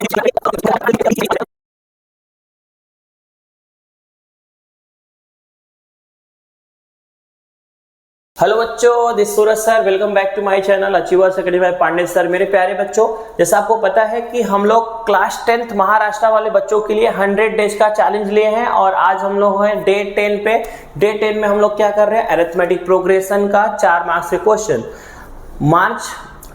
Hello बच्चों, this Suraj sir, welcome back to my channel Achievers Academy by Pandey sir. मेरे प्यारे बच्चों, जैसा आपको पता है कि हम लोग क्लास 10th महाराष्ट्र वाले बच्चों के लिए 100 डेज का चैलेंज लिए हैं और आज हम लोग हैं डे 10 पे। डे 10 में हम लोग क्या कर रहे हैं, अरिथमेटिक प्रोग्रेशन का 4 मार्क्स के क्वेश्चन। मार्च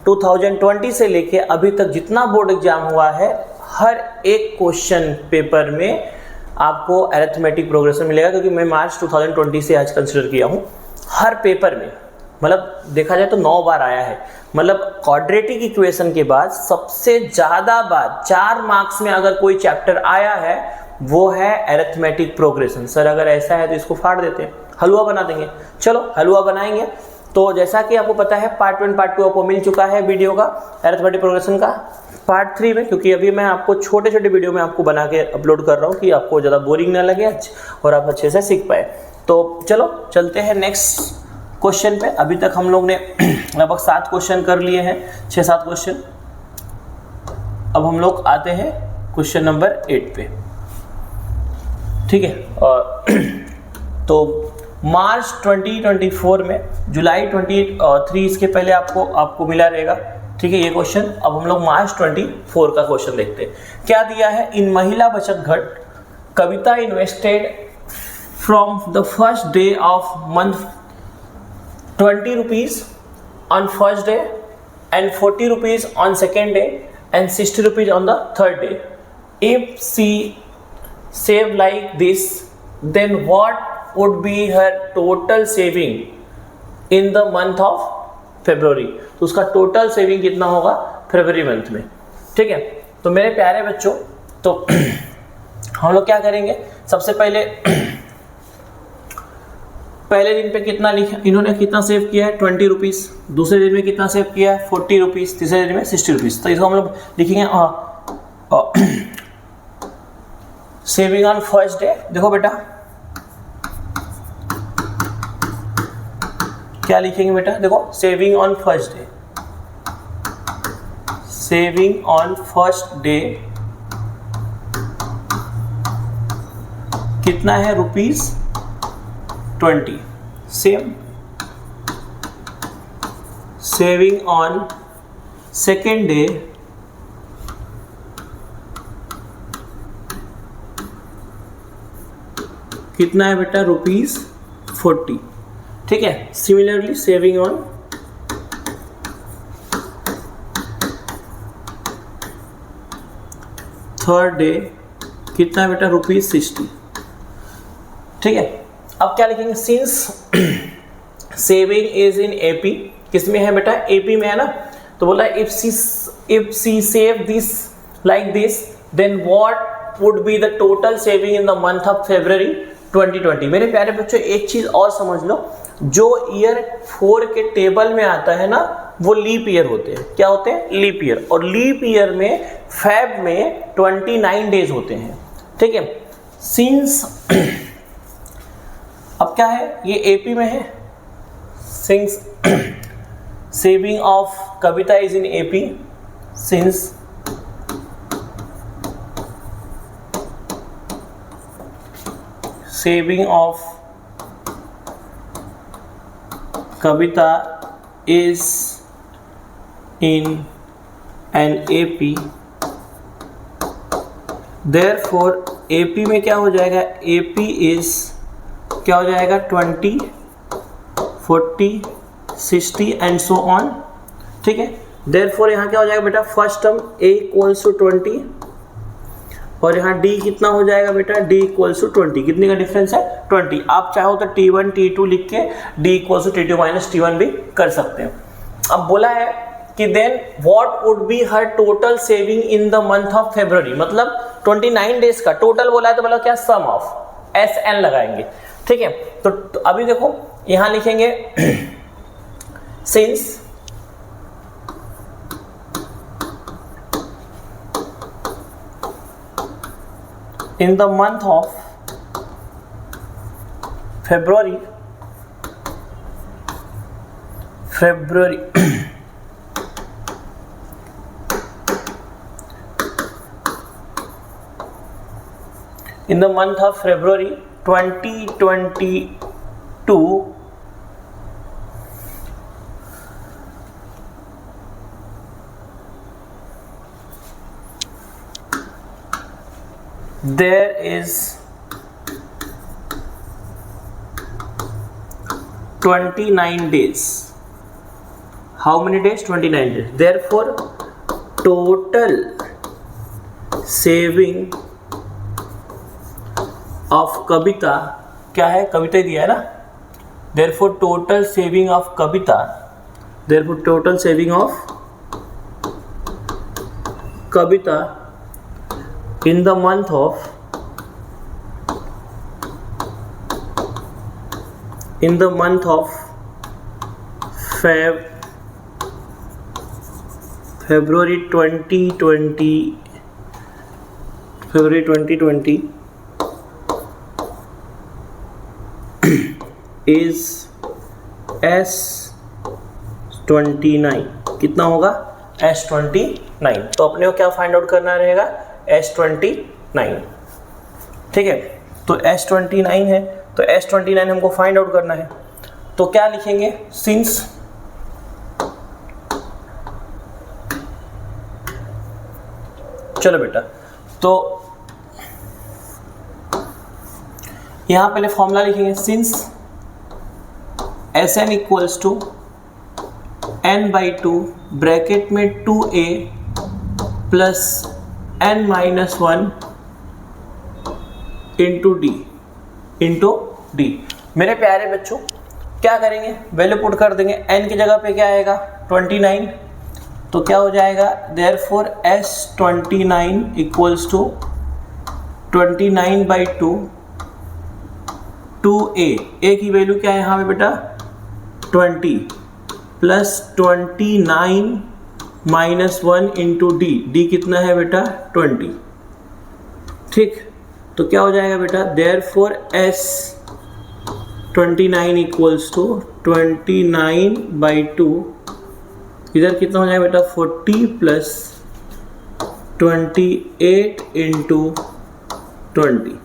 2020 से लेके अभी तक जितना बोर्ड एग्जाम हुआ है, हर एक क्वेश्चन पेपर में आपको अरिथमेटिक प्रोग्रेशन मिलेगा, क्योंकि मैं मार्च 2020 से आज कंसिडर किया हूँ। हर पेपर में मतलब देखा जाए तो 9 बार आया है। मतलब क्वाड्रेटिक इक्वेशन के बाद सबसे ज्यादा बार 4 मार्क्स में अगर कोई चैप्टर आया है वो है अरिथमेटिक प्रोग्रेशन। सर अगर ऐसा है तो इसको फाड़ देते हैं, हलवा बना देंगे। चलो हलवा बनाएंगे। तो जैसा कि आपको पता है पार्ट 1 पार्ट 2 आपको मिल चुका है वीडियो का अरिथमेटिक प्रोग्रेशन का। पार्ट 3 में, क्योंकि अभी मैं आपको छोटे छोटे वीडियो में आपको बना के अपलोड कर रहा हूँ कि आपको ज़्यादा बोरिंग ना लगे और आप अच्छे से सीख पाए। तो चलो चलते हैं नेक्स्ट क्वेश्चन पे। अभी तक हम लोग ने लगभग 7 क्वेश्चन कर लिए हैं, 6-7 क्वेश्चन। अब हम लोग आते हैं क्वेश्चन नंबर 8 पे, ठीक है। और तो मार्च 2024 में जुलाई 23 इसके पहले आपको मिला रहेगा, ठीक है, ये क्वेश्चन। अब हम लोग मार्च 24 का क्वेश्चन देखते हैं। क्या दिया है, इन महिला बचत घट कविता invested from the first day of month 20 rupees on first day and 40 rupees on second day and 60 rupees on the third day. If she save like this, then what would be her total saving in the month of February? तो उसका total saving कितना होगा फरवरी month में, ठीक है। तो मेरे प्यारे बच्चों, तो हम लोग क्या करेंगे, सबसे पहले दिन पे कितना लिखा इन्होंने, कितना सेव किया है 20 रुपीज़। दूसरे दिन में कितना सेव किया है 40 रुपीज़। तीसरे दिन में 60 रुपीज़। तो इसको हम लोग लिखेंगे सेविंग ऑन फर्स्ट डे। देखो बेटा क्या लिखेंगे बेटा, देखो saving on first day. Saving on first day कितना है, ₹20। Same saving on second day कितना है बेटा, ₹40, ठीक है। Similarly saving on third day कितना है बेटा, ₹60, ठीक है। अब क्या लिखेंगे, since saving is in AP, किसमें है बेटा, एपी में है ना। तो बोला if she save this like this, then what would be the total saving in the month of February 2020। मेरे प्यारे बच्चों, एक चीज और समझ लो, जो ईयर 4 के टेबल में आता है ना, वो लीप ईयर होते हैं। क्या होते हैं, लीप ईयर। और लीप ईयर में फेब में 29 डेज होते हैं, ठीक है। सिंस अब क्या है, ये एपी में है, since saving of Kavita is in AP, since saving of Kavita is in an AP, therefore AP में क्या हो जाएगा, एपी इज क्या हो जाएगा 20, 40, 60 एंड सो ऑन, ठीक है। देयरफॉर यहाँ क्या हो जाएगा बेटा, first term a equals to 20 और यहाँ d कितना हो जाएगा बेटा, d इक्वल्स टू 20। कितने का डिफरेंस है, 20। आप चाहो तो t1 t2 लिख के d equals to t2 minus t1 भी कर सकते हैं। अब बोला है कि then what would be her total saving in the month of February, मतलब 29 डेज का टोटल बोला है, तो बोला क्या, सम ऑफ SN लगाएंगे, ठीक है। तो अभी देखो यहां लिखेंगे since in the month of February in the month of February 2022 there is 29 days. How many days? 29 days. Therefore total saving of कविता क्या है? कविता दिया है ना. Therefore total saving of Kavita, therefore total saving of Kavita in the month of February 2020 is S29. कितना होगा? S29. तो अपने को क्या फाइंड आउट करना रहेगा? S29. ठीक है, तो S29 है, तो S29 हमको फाइंड आउट करना है. तो क्या लिखेंगे? सिंस चलो बेटा, तो यहां पहले फॉर्मूला लिखेंगे. Since Sn equals to n/2 bracket में 2a plus n-1 into D. मेरे प्यारे बच्चों, क्या करेंगे? वैल्यू पुट कर देंगे. n की जगह पे क्या आएगा? 29. तो क्या हो जाएगा? Therefore S29 equals to 29/2 2a. a की वैल्यू क्या है यहाँ पे बेटा? 20 प्लस 29 -1 इंटू डी. डी कितना है बेटा? 20. ठीक, तो क्या हो जाएगा बेटा? Therefore S29 equals to 29/2. इधर कितना हो जाएगा बेटा? 40 प्लस 28 इंटू 20.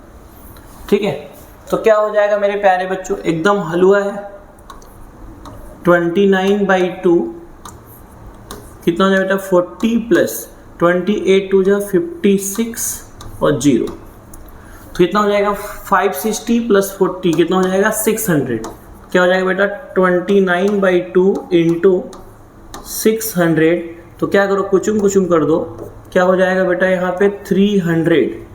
ठीक है, तो क्या हो जाएगा मेरे प्यारे बच्चों? एकदम हलवा है. 29/2 कितना हो जाएगा बेटा? 40 प्लस 28 टू जा 56 और 0. तो कितना हो जाएगा? 560 प्लस 40 कितना हो जाएगा? 600. क्या हो जाएगा बेटा? 29/2 इंटू 600. तो क्या करो? कुचुम कर दो. क्या हो जाएगा बेटा यहाँ पे? 300.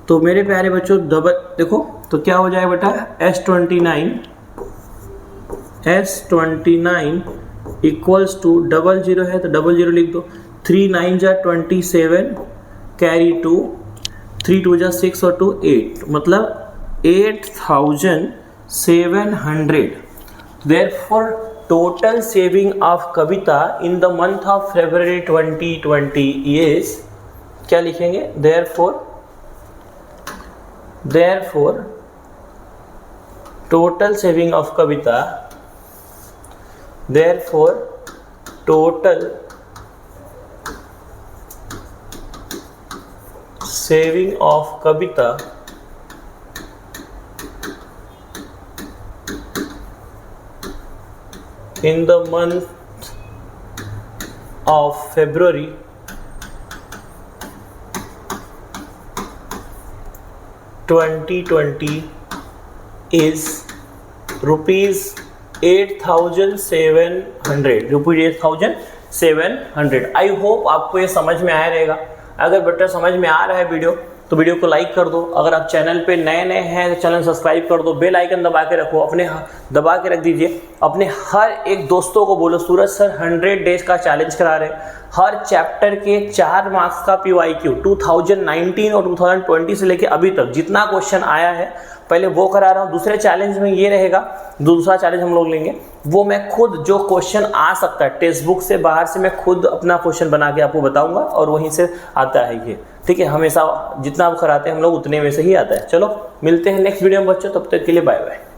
तो मेरे प्यारे बच्चों डबल देखो, तो क्या हो जाएगा बेटा? S29 इक्वल्स टू 00 है तो 00 लिख दो. 3 9 जा 27 कैरी 2 3 2 जा 6 और 2 8, मतलब 8700. Therefore total saving of Kavita in the month of February 2020 is, क्या लिखेंगे? Therefore total saving of Kavita, therefore total saving of Kavita in the month of February 2020 is rupees 8,700. I hope आपको ये समझ में आया रहेगा. अगर बेटा समझ में आ रहा है वीडियो, तो वीडियो को लाइक कर दो. अगर आप चैनल पे नए हैं तो चैनल सब्सक्राइब कर दो. बेल आइकन दबा के रखो, अपने दबा के रख दीजिए. अपने हर एक दोस्तों को बोलो सूरज सर 100 डेज का चैलेंज करा रहे हैं. हर चैप्टर के 4 मार्क्स का PYQ 2019 और 2020 से लेके अभी तक जितना क्वेश्चन आया है पहले वो करा रहा हूँ. दूसरे चैलेंज में ये रहेगा, दूसरा चैलेंज हम लोग लेंगे, वो मैं खुद जो क्वेश्चन आ सकता है टेक्स्ट बुक से बाहर से मैं खुद अपना क्वेश्चन बना के आपको बताऊंगा और वहीं से आता है ये. ठीक है, हमेशा जितना आप कराते हैं हम लोग उतने में से ही आता है. चलो मिलते हैं नेक्स्ट वीडियो में बच्चों, तब तक के लिए बाय बाय.